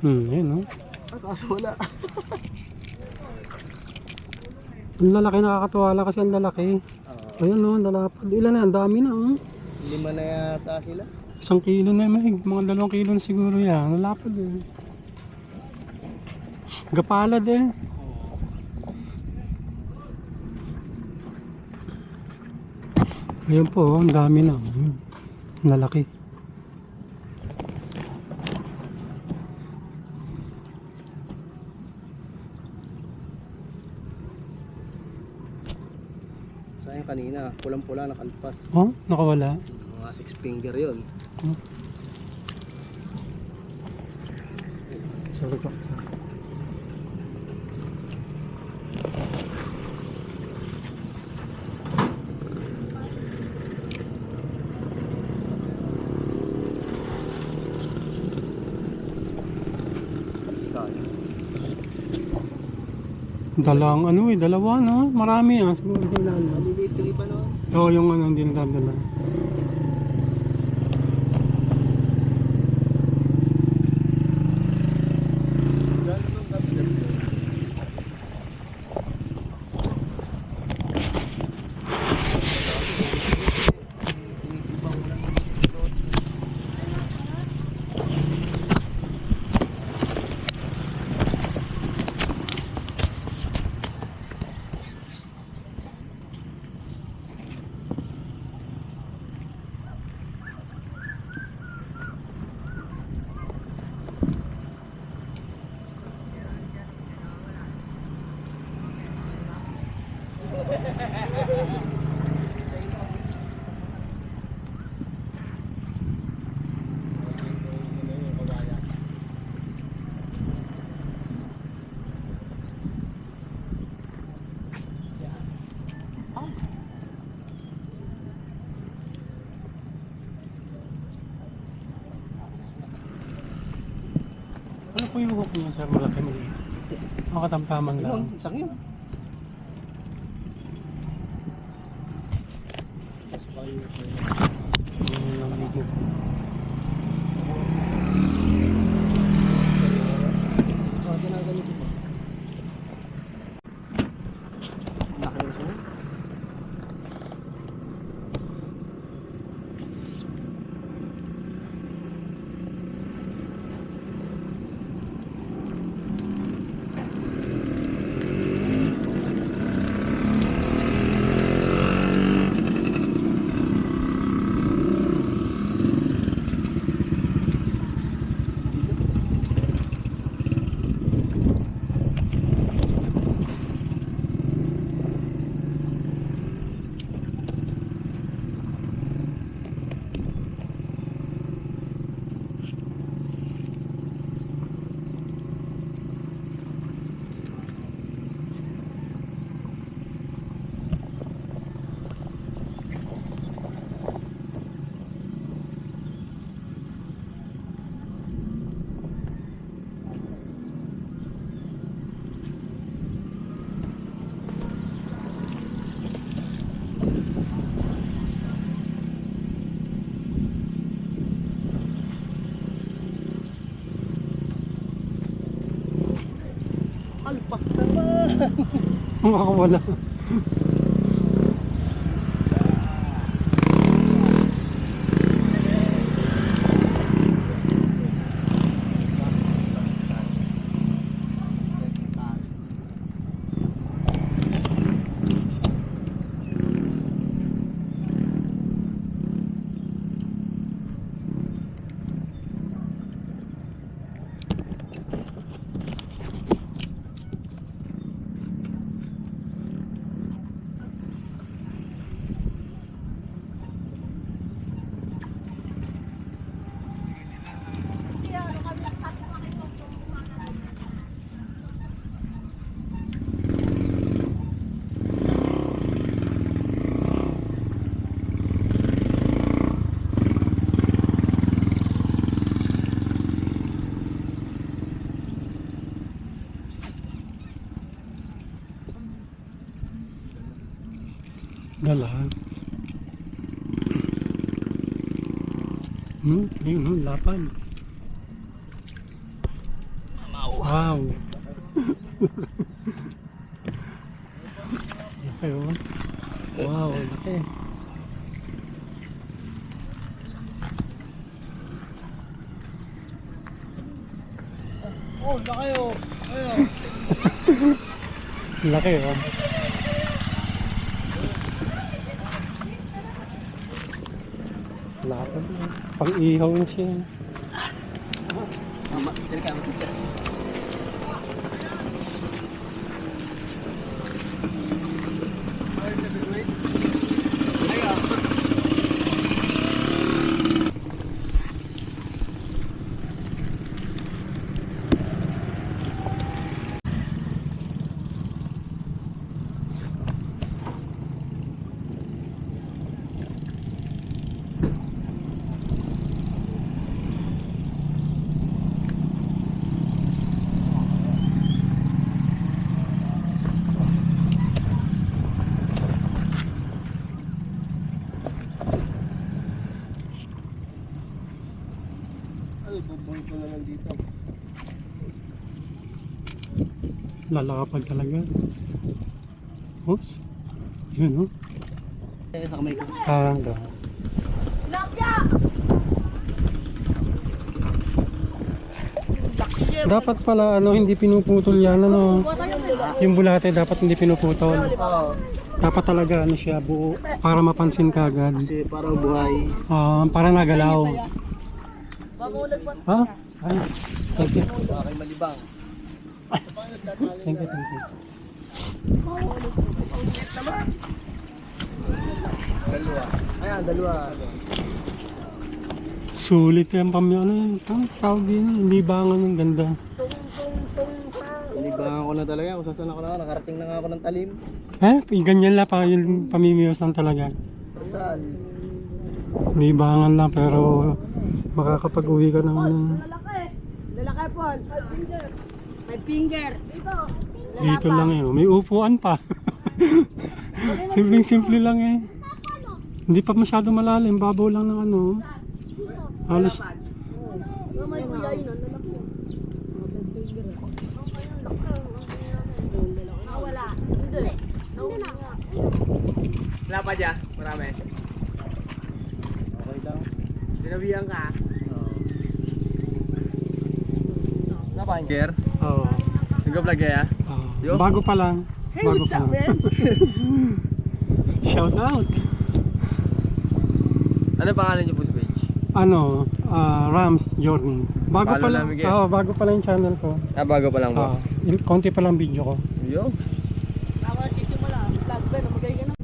Ayun no. Kaso wala. Ang lalaki, nakakatuwa lang kasi ang lalaki. Ayun no, lalapad. Ilan na, ang dami na. 5 na yata sila. 1 kilo na mahig. Mga 2 kilo na siguro yan. Lalapad eh. Gapalad eh. Ayun po, ang dami na. Ang lalaki. Sayang kanina, pulang-pula nakalpas. Oh, nakawala. Mga 6 finger yun. Sorry po. Sayang. Dalang ano eh, dalawa no? Marami ah. Siguro hindi na alam. Maliliit pa no? Oo, yung ano, hindi na dala. Ano po yung hook niya sir? Malaki maliit. Makatamtaman lang. Yun, isang yun. Alpas naman. Makakawala. Dala. Ayun, lapad. Wow. Laki oh. Wow, laki. Oh, laki oh. Ayun. Laki oh. Laki. Pang-ihaw na siya. Dali ka, matitira. Ay, bubuhay ko na lang dito. Lalakapag talaga. Oops. Yun oh. Sa kamay ko. Hanggang. Dapat pala ano hindi pinuputol yan ano. Yung bulate dapat hindi pinuputol. Oo. Dapat talaga ano siya buo para mapansin ka agad. Kasi parang buhay. Para nagalaw. Ha? Ay. Thank you. Baka kay malibang. Thank you, thank you. Dalawa. Ayan, dalawa. Sulit yan ano yun. Tawag yun. Libangan yung ganda. Libangan ko na talaga. Kung saan ako na, nakarating na nga ako ng talim. Yung ganyan lang pa yung pamimiyos lang talaga. Saan? Libangan lang pero makakapag-uwi ka ng Lalaki po. May finger. dito lang eh. May upuan pa. Simpleng-simple lang eh. Hindi pa masyado malalim. Babaw lang ng ano. Halos. May kuya yun. Wala. Hindi. Wala pa dyan? Marami. Okay lang. Sinabihan ka. Napanger? Oo. Nag-vlog kaya? Yo. Bago pa lang. Bago pa lang. Shout out. Ano pangalan niyo po sa page? Ano, Rams Journey. Bago Follow pa lang. namin kayo. Bago pa lang yung channel ko. Bago pa lang po. Konti pa lang video ko. Yo. Ako nagsisimula. Vlog ba? Namagay ka na.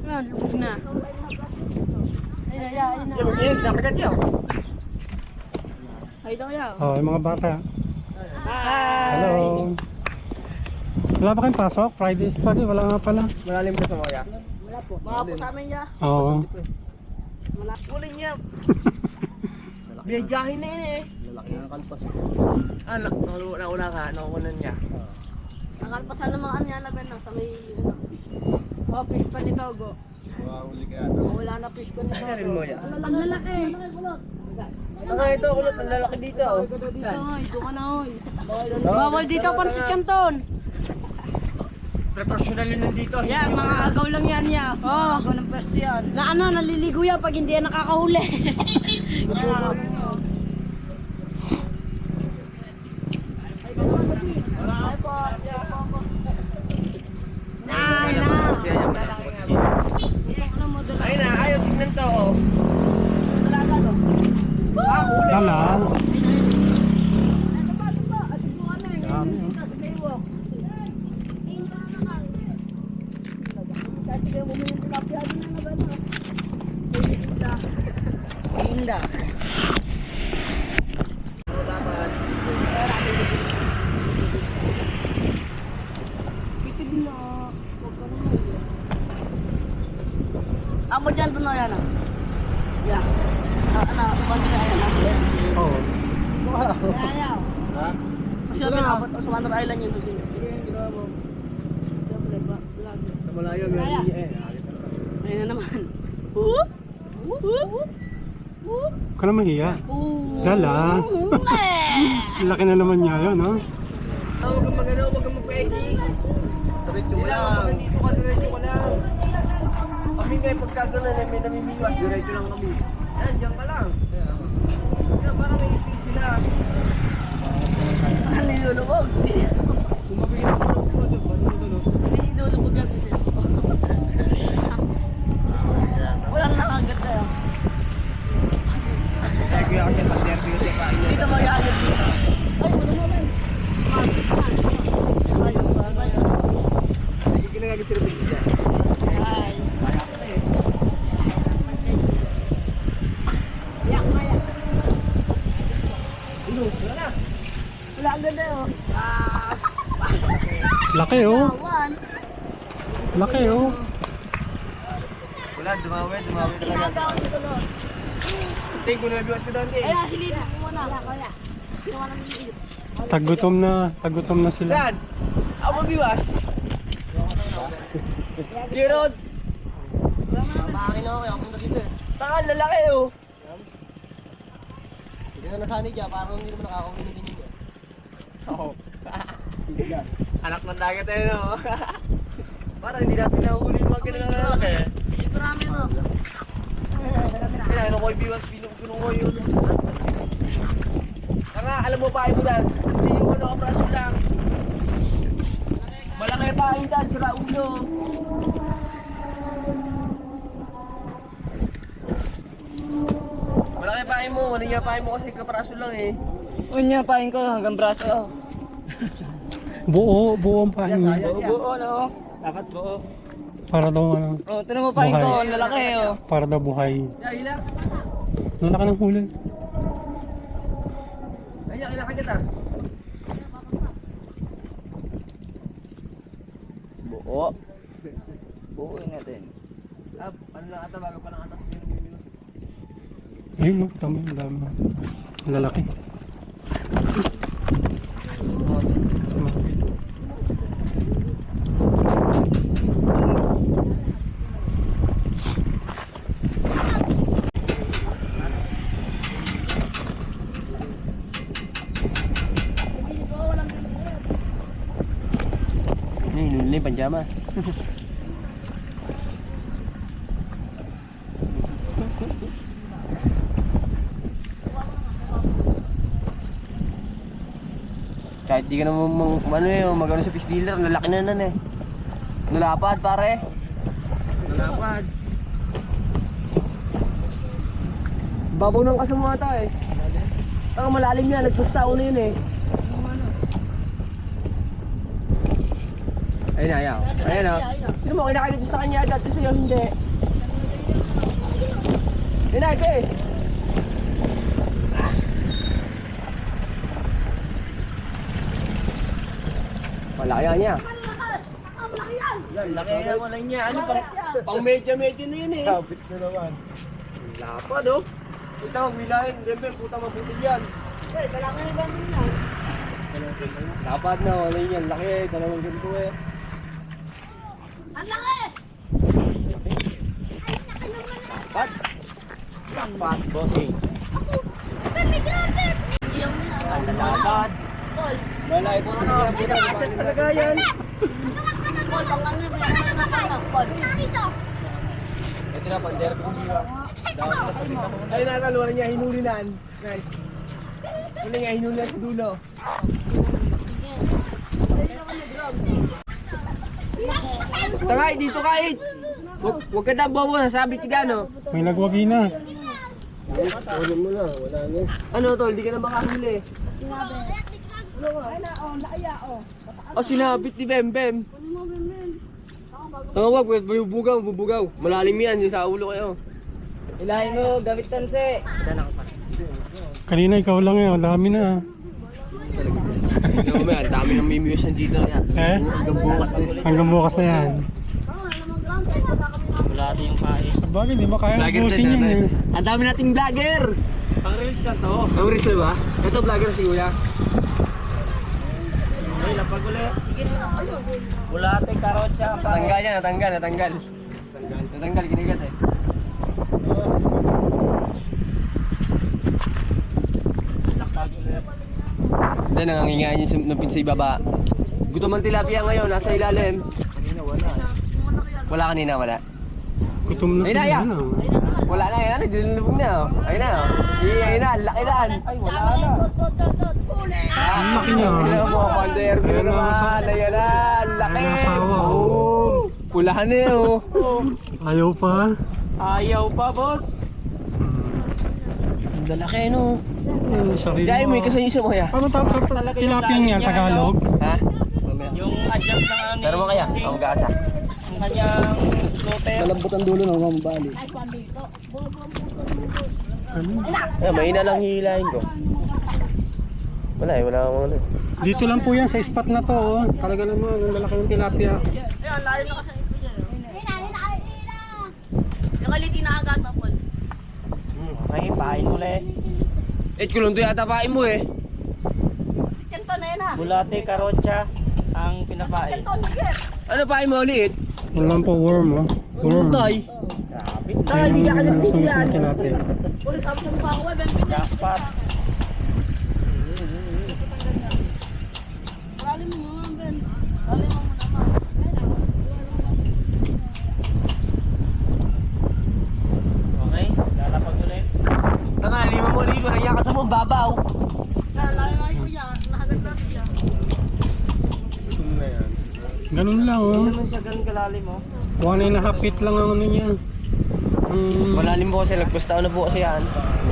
Ayan, lubog na. Ayun na. Nakagat yan. Ayun daw yan. Yung mga bata. Hi! Hello. Wala ba kayong pasok? Friday is pagi. Wala nga pala. Malalim ka sa mga. Wala po. Mga po sa amin niya. Oo. Kuling niya. Biyajahin na yun eh. Lalaki na ng kalpas. Nauna ka. Nakukunan niya. Nakalpasan ng mga anya na ben sa may... Oh, fish pa ni Togo. Mahuli ka. Wala na fish pa ni Togo. Rin mo yan. Ang lalaki. Ito, kulot. Ang lalaki dito. Dito, hoy. Doon ka na, hoy. Bawal dito, pansit kanton. Proportional yun nandito. Yan, mga agaw lang yan, ya. Oo. Agaw ng pwesto yan. Na ano, naliligo yan pag hindi yan nakakahuli. Ayun na, ayaw tignan to. Oh. Lala. Indah. Amo dyan doon na yan ah. Ya. Ano, ubanti na yan ah. Oo. Ayaw. Ha? Kasi kami nakabot sa Wonder Island yun doon. Malayo, meron niya eh. Ayun na naman. Whoop! Whoop! Whoop! Huwag ka na mahiya. Ooh. Dala. Laki na naman niya yun, no? Huwag kang magano, huwag kang magpegis. Diretso mo Kailangan lang. pag nandito ka, diretso ko lang. Kami ngayon pagka gano'n, may namimiwas, diretso lang kami. Yan, dyan ka lang. Yan, parang may space sila. Nilulubog. Bumabigyan ako ng product, paano mo doon? Nilulubog yan. Walang nakagat tayo. Kaya kuya kasi pag-derby kasi kain Dito mag-aagad dito. Ay, wala naman. Hindi ginagagat sila dito dyan. Ay. Yak, mayak. Wala na. Wala agad tayo. Laki, oh. Awan. Laki, oh. Wala, dumawi talaga. Ginagawa dito doon. Tingin ko nabiwas ko doon, Ay, hilin mo muna. Kaya. Ginawa namin yung ilip. Tagutom na sila. Saan? Ako mabiwas. Gerod. Pamakin ako, kaya punta dito eh. Tangal, lalaki oh. Hindi na nasanay kaya, parang hindi naman nakakakunin din yun. Oo. Anak ng dagat eh, no? Parang hindi natin nahuli yung mga ganun na lalaki. Ito namin, no? Kaya ano ko ibiwas, pinong ko yun. Kaya alam mo pa mo dad, hindi yung ano kapraso lang. Malaki pa yung dad, sira ulo. Malaki pa mo, ano niya pa mo kasi kapraso lang eh. Unya, pain ko hanggang braso. Buo ang pahin niya. Buo, no? Dapat buo. Para daw, ano, Oh, tinan mo pain ko, ang lalaki, oh. para daw buhay. Hila. Ang laki ng huli. Ayun, kinakagat ah. Buo. Buuin natin. Ano lang ata, bago pa lang atas. Ayun, no, tama, ang dami. Ang lalaki. Hinuli na yung panjama. Kahit di ka naman magano sa fish dealer, lalaki na nan eh. Nalapad pare. Nalapad. Babaw ng kasamata eh. Ang malalim yan, nagpusta na yun eh. Ayun na, ayaw. Ayun na. Sino mo, kinakagat sa kanya agad, kasi sa'yo hindi. Ayun na, ito eh. Malaki yan niya. Laki na ko lang niya. Ano, pang medya-medya na yun eh. Kapit na naman. Lapad oh. Ito, magwilahin. Remember, puta mabutin yan. Ay, wala ka na ganun na. Lapad na, wala yan. Laki, dalawang ganito eh. Ang laki! Lapad? Lapad, bossing. Ang lalapad. Lalay po na puta. Talaga yan. Paul, pang ano yung pinaka Paul. Ito na, pang derby. Ayun na, kaluan niya, hinulinan. Guys. Huli niya, hinulinan sa dulo. Tangay, dito kahit. Huwag ka na bobo, sasabi tigano. May nagwagi na. Ulit mo na, wala na. Ano tol, hindi ka na makahuli. O sinabit ni Bembem. Wag, bubugaw. Malalim yan, yung sa ulo kayo. Ilahin mo, gamit tanse. Kanina ikaw lang eh, ang dami na. Tingnan mo yan, ang dami ng mimius nandito. Eh? Hanggang bukas na. Hanggang bukas na yan. Wala yung pain. Sabagay, di ba kaya ubusin yun eh. Ang dami nating vlogger. Pang-release ka to. Ang release na ba? Ito vlogger si Kuya. Ay, lapag ulit. Wala tayong karotsa. Natanggal yan, natanggal. Natanggal, kinigat eh. Hindi, nangangingain yung nupin sa ibaba. Gutom ang tilapia ngayon, nasa ilalim. Wala kanina, wala. Gutom na Ayun sila. na, ya. Ano? Wala na, ayun na, dinulubog na. Oh. Ayun na, oh. Ayun na, laki na. Ay, wala na. Ang laki niya. Ayun na po, pander. Ayun na, naman. Ayun na, ang laki. Ayun na, asawa, oh. Oh. Pulahan na yun, oh. Ayaw pa. Ayaw pa, boss. Ang lalaki, no. Sarili Dahil mo, kasi isa mo, ya. Ano tawag sa tilapia niya, Tagalog? Ha? Yung adjust ng ano. Pero mo kaya, ang mag-aasa. Yung kanyang floater. Malambot ang dulo ng mamabali. Eh, mahina lang hihilahin ko. Wala eh, wala akong ano. Dito lang po yan sa spot na to. Oh. Talaga naman, ang lalaki ng tilapia. Ayan, layo na kasi ito dyan. Yung kaliti na agad na po. Okay, pain ulit. Kulong to yata pain mo eh. Si Chento na yan ha. Bulate, karotsa ang pinapain. Chento, nagkit. Ano pain mo ulit? Yan lang po, worm. Oh. Worm. Tay. Tay, hindi ka kanyang tilapia. Ulit sabi sa mukha ko, Ben. Jackpot. Lalim mo naman, Ben. Lalim mo naman. Okay, lalapag ulit. Tama, lima mo ulit. Wala yakas mo, babaw. Kaya layo na yung kuya. Nakagat natin siya. Ganun lang, Hindi oh. naman siya ganun kalalim, oh. 1.5 feet lang ang ano niya. Malalim po kasi, nagpustaw na po kasi yan.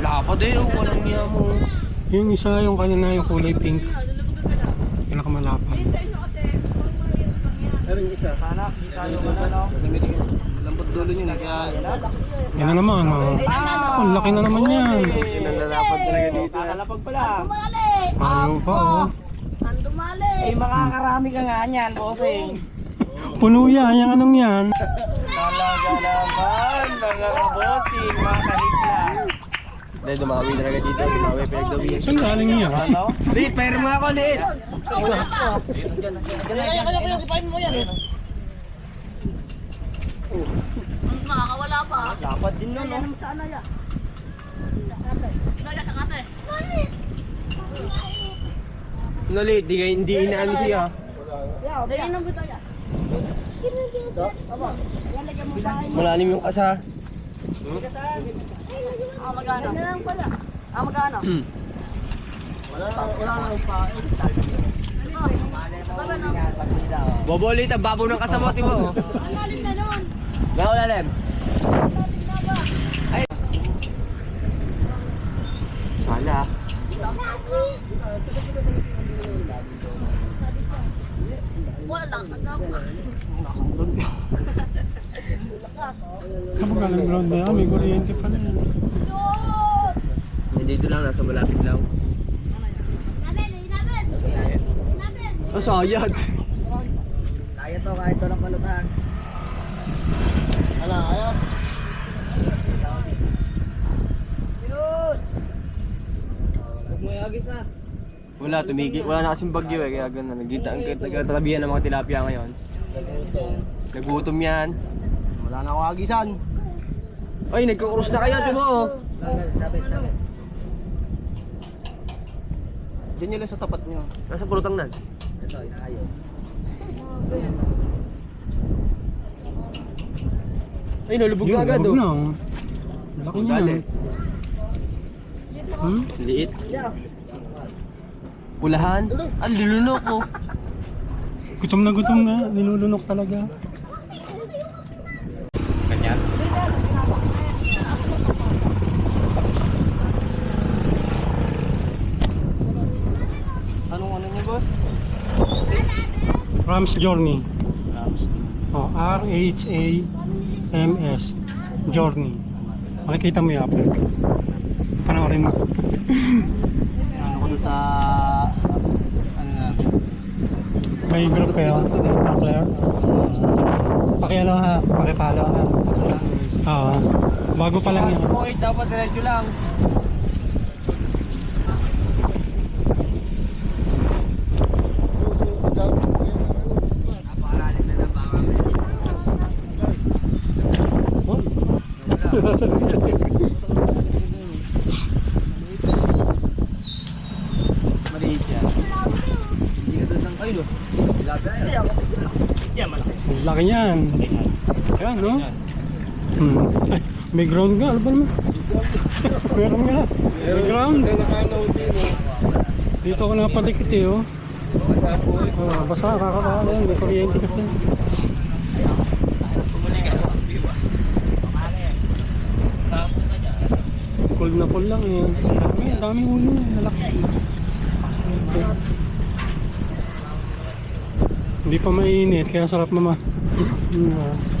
Wala pa din, oh. Walang niya mo. Yung isa, yung kanina, yung kulay pink. Pinakamalapad. Pero yung isa. Sana, kita yung ano. Lambot dulo niya na kaya. Yan na naman, oh. Ang laki na naman yan. Nalalapad talaga dito. Kakalapag pala. Dumali! Ayaw pa, oh. Ang dumali! Eh, makakarami ka nga niyan, bossing. Puno yan, yung anong yan. Talaga naman, mga bossing, mga kahikla. Dahil dumawi talaga dito, dumawi pinagdawihan. Saan galing yan? Ano? Liit, pera mo ako, liit. Kaya, ipain mo yan. Makakawala pa. Dapat din nun, no? Sana ya. Kaya sa kate. No, liit, hindi inaano siya. Dahil nang bito ya. Malalim yung kasa. Magana. Ganyan pala. Magana. Bobo liit, ang babaw ng kasamote mo. Lalim na nun. Nga ulalim. Ay. Sala. Wala. Kapag galing ground na yan, may kuryente pa na yan. Hindi dito lang, nasa malapit lang. Oh, sayad. Kaya to, kahit to ng palutan. Ala, ayos. Huwag mo iagis, ha? Wala, tumigil. Wala na kasing bagyo eh, kaya gano'n. Nagtatabihan ng mga tilapia ngayon. Nagutom yan. Wala na akong agisan. Ay, nagkukrus na kayo, timo oh. Sabit. Diyan nyo lang sa tapat nyo. Nasa pulutang nan. Ito, inaayos. Ay, nalubog Yun, na agad huwag oh. na, oh. Laki niya. Dali. Liit. Pulahan. Ang lulunok oh. Gutom na, nilulunok talaga. Ganyan? Anong ano niyo, boss? Rams Journey. Oh, R-H-A-M-S. Journey. Makikita mo yung upload ko. Panoorin mo. Ano ko doon sa... Ano na? May group kayo. Claire. Pakialo ha. Pakipalo ha. Oo. Bago pa lang yan. Point, dapat diretso lang. Napakalalim na lang baka. Maliit yan. Ayun. Yan, malaki. Laki niyan. Ayan, no? Ay, may ground nga. Ano ba naman? Meron nga. May ground. Nakanaw din oh. Dito ako napadikit eh, oh. Kasapoy. Oh, basta kakakala yan. May kuryente kasi. Cool na cool lang eh. Ang daming ulo. Lalaki. Okay. Hindi pa mainit, kaya sarap naman. Yes.